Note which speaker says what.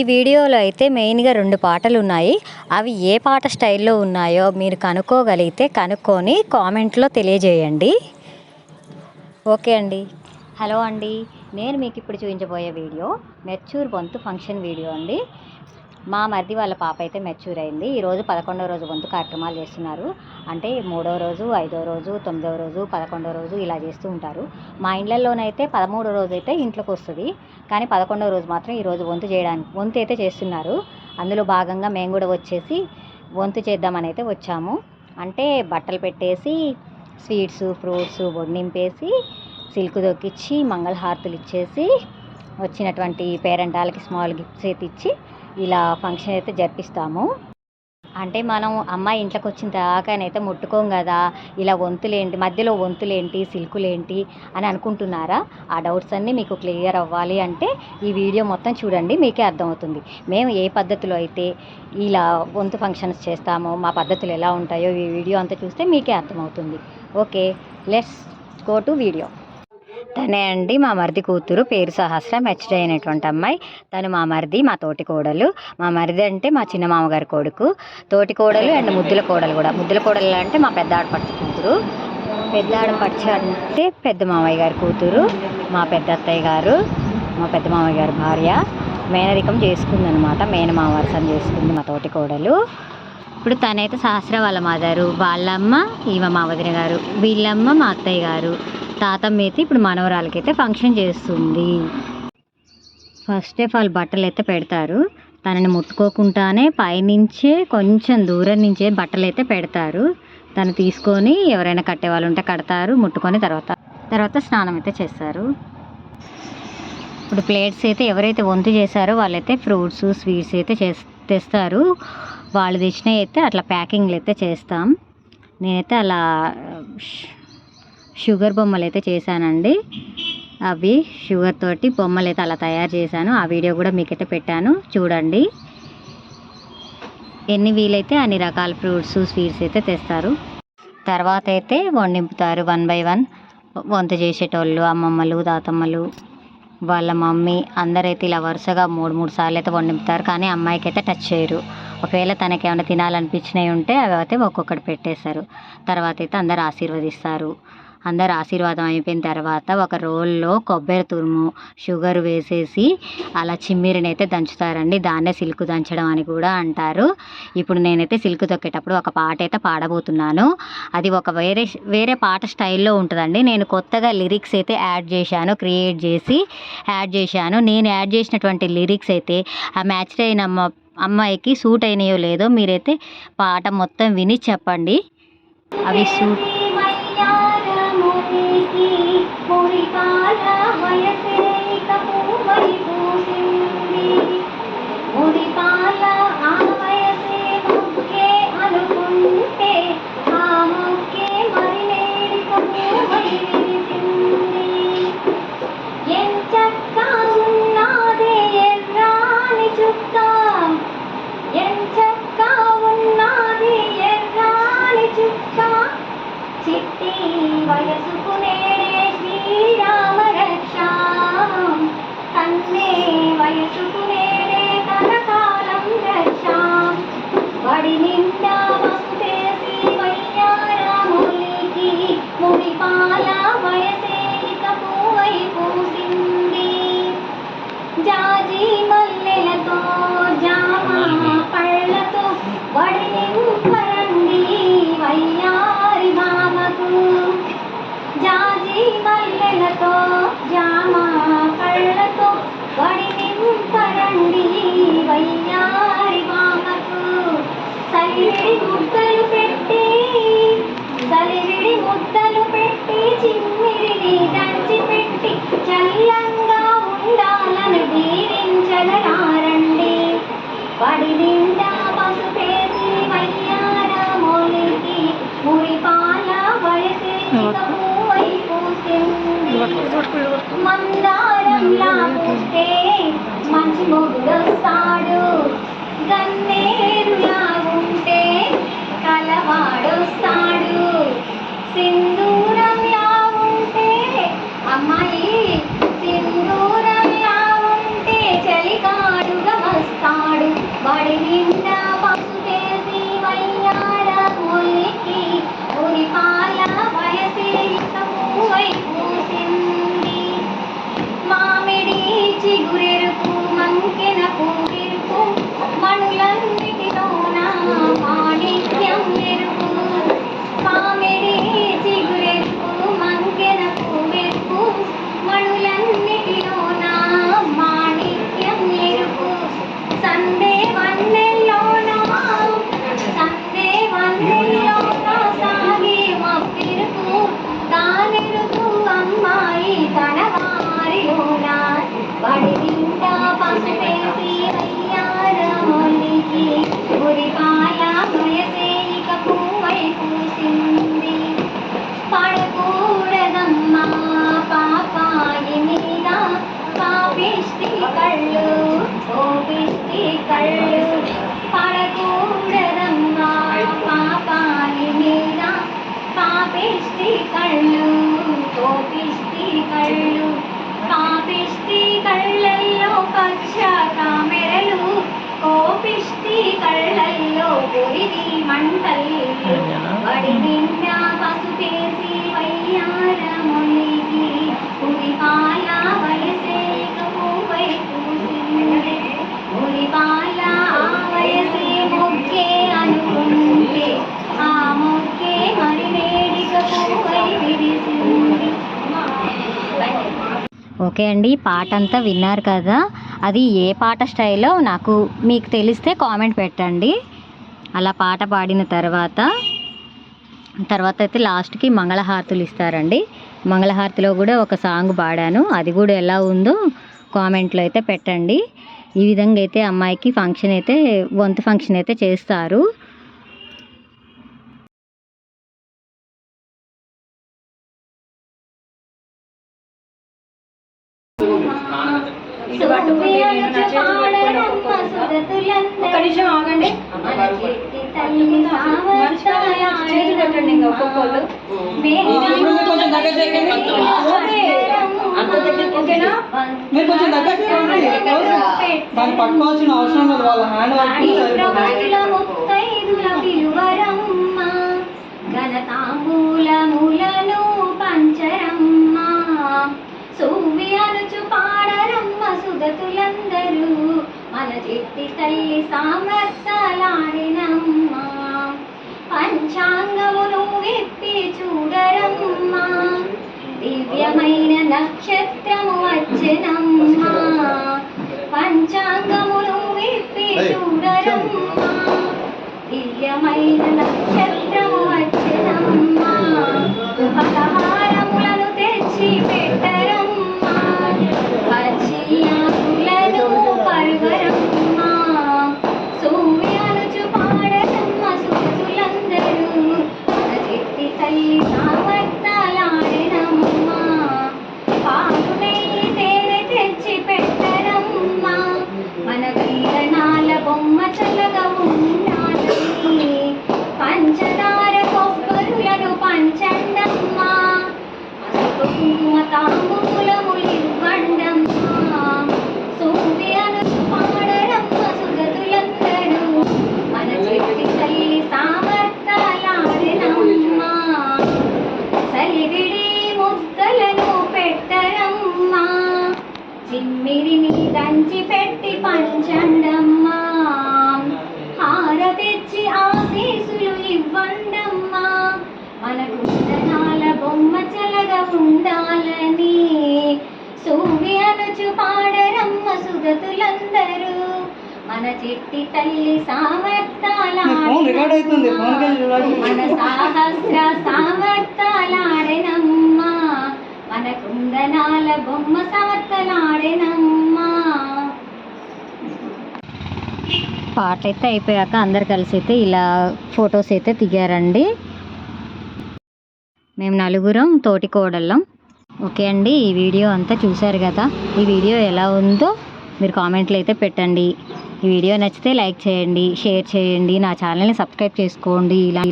Speaker 1: ఈ వీడియోలో అయితే మెయిన్గా 2 పాటలు ఉన్నాయి. అవి ఏ పాట స్టైల్లో ఉన్నాయో మీరు కనుక్కోగలిగితే కనుక్కొని కామెంట్లో తెలియజేయండి. ఓకే అండి. హలో అండి, నేను మీకు ఇప్పుడు చూపించబోయే వీడియో మెచ్యూర్ వంతు ఫంక్షన్ వీడియో అండి. మా మరిది వాళ్ళ పాప అయితే మెచ్యూర్ అయింది. ఈరోజు 11వ రోజు వంతు కార్యక్రమాలు చేస్తున్నారు. అంటే 3వ రోజు, 5వ రోజు, 9వ రోజు, 11వ రోజు ఇలా చేస్తూ ఉంటారు. మా ఇండ్లలోనైతే 13వ రోజు అయితే ఇంట్లోకి వస్తుంది, కానీ 11వ రోజు మాత్రం ఈరోజు వంతు అయితే చేస్తున్నారు. అందులో భాగంగా మేము కూడా వచ్చేసి వంతు చేద్దామని అయితే వచ్చాము. అంటే బట్టలు పెట్టేసి స్వీట్స్, ఫ్రూట్స్ నింపేసి సిల్క్ దొక్కిచ్చి మంగళహారతులు ఇచ్చేసి వచ్చినటువంటి పేరెంటాలకి స్మాల్ గిఫ్ట్స్ అయితే ఇచ్చి ఇలా ఫంక్షన్ అయితే జరిపిస్తాము. అంటే మనం అమ్మాయి ఇంట్లోకి వచ్చిన దాకానైతే ముట్టుకోం కదా, ఇలా వంతులేంటి, మధ్యలో వంతులేంటి, సిల్కులేంటి అని అనుకుంటున్నారా? ఆ డౌట్స్ అన్నీ మీకు క్లియర్ అవ్వాలి అంటే ఈ వీడియో మొత్తం చూడండి, మీకే అర్థమవుతుంది. మేము ఏ పద్ధతిలో అయితే ఇలా వంతు ఫంక్షన్స్ చేస్తామో, మా పద్ధతులు ఎలా ఉంటాయో ఈ వీడియో అంతా చూస్తే మీకే అర్థమవుతుంది. Okay, let's go to video. తనే అండి మా మరిది కూతురు, పేరు సహస్ర, మెచ్యూర్ అయినటువంటి అమ్మాయి. తను మా మరిది, మా తోటి కోడలు. మా మరిది అంటే మా చిన్న మామగారి కొడుకు, తోటి కోడలు అండ్ ముద్దుల కోడలు కూడా. ముద్దుల కోడలు అంటే మా పెద్ద ఆడపడుచు కూతురు. పెద్ద ఆడపడుచు అంటే పెద్ద మామయ్య గారి కూతురు, మా పెద్ద అత్తయ్య గారు, మా పెద్ద మామయ్య గారి భార్య. మేనరికం చేసుకుందనమాట, మేనమామ వరసన చేసుకుంది మా తోటి కోడలు. ఇప్పుడు తనైతే సహస్ర వాళ్ళ మదరు, వాళ్ళమ్మ ఈమె మా వదిన గారు, వీళ్ళమ్మ మా అత్తయ్య గారు, తాతమ్మ అయితే ఇప్పుడు మనవరాలకైతే ఫంక్షన్ చేస్తుంది. ఫస్ట్ ఆఫ్ ఆల్ బట్టలు అయితే పెడతారు. తనని ముట్టుకోకుండానే పైనుంచే కొంచెం దూరం నుంచే బట్టలు అయితే పెడతారు. తను తీసుకొని ఎవరైనా కట్టే వాళ్ళు ఉంటే కడతారు, ముట్టుకొని తర్వాత స్నానం అయితే చేస్తారు. ఇప్పుడు ప్లేట్స్ అయితే ఎవరైతే వంతు చేశారో వాళ్ళైతే ఫ్రూట్స్, స్వీట్స్ అయితే తెస్తారు. వాళ్ళు తెచ్చినవి అయితే అట్లా ప్యాకింగ్లు అయితే చేస్తాం. నేనైతే అలా షుగర్ బొమ్మలు అయితే చేశానండి. అవి షుగర్ తోటి బొమ్మలు అయితే అలా తయారు చేశాను. ఆ వీడియో కూడా మీకైతే పెట్టాను, చూడండి. ఎన్ని వీలైతే అన్ని రకాల ఫ్రూట్స్, స్వీట్స్ అయితే తెస్తారు. తర్వాత అయితే వండింపుతారు 1 by 1. వంత చేసేటోళ్ళు అమ్మమ్మలు, తాతమ్మలు, వాళ్ళ మమ్మీ అందరైతే ఇలా వరుసగా 3 సార్లు అయితే వండింపుతారు. కానీ అమ్మాయికి అయితే టచ్ చేయరు. ఒకవేళ తనకి ఏమైనా తినాలనిపించినవి ఉంటే అవి అయితే ఒక్కొక్కటి పెట్టేస్తారు. తర్వాత అయితే అందరు ఆశీర్వదిస్తారు. అందరు ఆశీర్వాదం అయిపోయిన తర్వాత ఒక రోల్లో కొబ్బరి తురుము, షుగర్ వేసేసి అలా చిమ్మిరిని అయితే దంచుతారండి. దాన్నే సిల్క్ దంచడం అని కూడా అంటారు. ఇప్పుడు నేనైతే సిల్క్ తొక్కేటప్పుడు ఒక పాట అయితే పాడబోతున్నాను. అది ఒక వేరే పాట స్టైల్లో ఉంటుందండి. నేను కొత్తగా లిరిక్స్ అయితే క్రియేట్ చేసి యాడ్ చేశాను. నేను యాడ్ చేసినటువంటి లిరిక్స్ అయితే ఆ మ్యాచ్ అయిన అమ్మాయికి సూట్ అయినాయో లేదో మీరైతే పాట మొత్తం విని చెప్పండి. అవి సూట్
Speaker 2: చిట్టి వయసుకునేడే శ్రీరామ రక్ష, కన్నే వయసుకునేడే కనకాలం రక్ష, వడి నిండా వసుకేసి వయ్యారములికి ముడిపాల వయసే ఇక పూవై పూసింది. జాజి మల్లెలతో జామ పళ్ళతో వడి నింపరండి వయ్యారి మామకు. జాజి మల్లెలతో జామ పళ్ళతో వడి నింపరండి వయ్యారి మామకు. సలివిడి ముద్దలు పెట్టి చిమ్మిరిని దంచి పెట్టి చల్లంగా ఉండాలని దీవించగలారండి. వడి నిండా పసుపేసి వయ్యారములికి మురిపాల వయసే పూవై పూసింది. మందారంలా పూస్తే మంచి మొగుడొస్తాడు, గన్నేరులా ఉంటే కలవాడొస్తాడు, సింధూరంలా ఉంటే అమ్మాయి సింధూరంలా ఉంటే చలికాడుగా వస్తాడు. కోపిష్టి కళ్ళు కోపిష్టి కళ్ళు పాపిష్టి కళ్ళల్లో పచ్చ కామెరలు కోపిష్టి కళ్ళల్లో పొరిది మంటలు వడి నిండా పసుపేసి వయ్యారమొలిగి ఉరిపాల వయసే పువ్వై పూసింది ఉరిపాల ఆ వయసే మొగ్గే అనుకుంటే ఆ మొగ్గే మరి వేడిక పువ్వై విరిసింది.
Speaker 1: ఓకే అండి, పాట అంతా విన్నారు కదా. అది ఏ పాట స్టైల్లో నాకు మీకు తెలిస్తే కామెంట్ పెట్టండి. అలా పాట పాడిన తర్వాత అయితే లాస్ట్కి మంగళహారతులు ఇస్తారండి. మంగళహారతిలో కూడా ఒక సాంగ్ పాడాను, అది కూడా ఎలా ఉందో కామెంట్లో అయితే పెట్టండి. ఈ విధంగా అయితే అమ్మాయికి ఫంక్షన్ అయితే వంతు ఫంక్షన్ అయితే చేస్తారు.
Speaker 3: ఒక నిమిషం ఆగండి. ఒక్కొక్కళ్ళు కొంచెం దగ్గర చేయండి. అంత దగ్గర ఓకేనా? మీరు కొంచెం దగ్గర చేయండి. దాన్ని పట్టుకోవాల్సిన అవసరం లేదు, వాళ్ళ హ్యాండ్
Speaker 2: ఘనతాంబూలములను పంచరమ్మ సూవి అనుచు పాడరమ్మ సుగతులందరూ మన చెట్టి తల్లి సామర్థ్యాలాడినమ్మ పంచాంగమును విప్పి చూడరమ్మ దివ్యమైన నక్షత్రము వచ్చెనమ్మ పంచాంగమును విప్పి చూడరమ్మ దివ్యమైన నక్షత్రము వచ్చెనమ్మ పలహారములను తెచ్చి పెట్టరమ్మ పచ్చియాకులను పరుగరమ్మ సూవి అనుచు పాడరమ్మ సుతులందరూ మన చెట్టి తల్లి సామర్థ్యాలాడినమ్మ పాలు నెయ్యి తేనె తెచ్చి పెట్టరమ్మ మన వీరనాల బొమ్మ చల్లగా ఉండాలని పంచదార కొబ్బరులను పంచండమ్మ కుంకుమ తాంబూలములివ్వండమ్మ సూవి అనుచు పాడరమ్మ సుగతులందరూ మన చెట్టి తల్లి సామర్థ్యాలాడినమ్మ సలివిడి ముద్దలను పెట్టరమ్మ చిమ్మిరిని దంచి పెట్టి పంచండమ్మ హార తెచ్చి ఆశీసులు ఇవ్వండమ్మ మన కుందనాల బొమ్మ చల్లగా ఉండాలని సూవి అనుచు పాడరమ్మ సుగతులందరూ మన చెట్టి తల్లి సామర్థ్యాలాడినమ్మ మన సహస్ర సామర్థ్యాలాడినమ్మ మన కుందనాల బొమ్మ సామర్థ్యాలాడినమ్మ.
Speaker 1: పాట అయితే అయిపోయాక అందరు కలిసి అయితే ఇలా ఫొటోస్ అయితే దిగారండి. మేము నలుగురం తోటి కోడళ్ళం. ఓకే అండి, ఈ వీడియో అంతా చూశారు కదా. ఈ వీడియో ఎలా ఉందో మీరు కామెంట్లు అయితే పెట్టండి. ఈ వీడియో నచ్చితే లైక్ చేయండి, షేర్ చేయండి, నా ఛానల్ని సబ్స్క్రైబ్ చేసుకోండి. ఇలా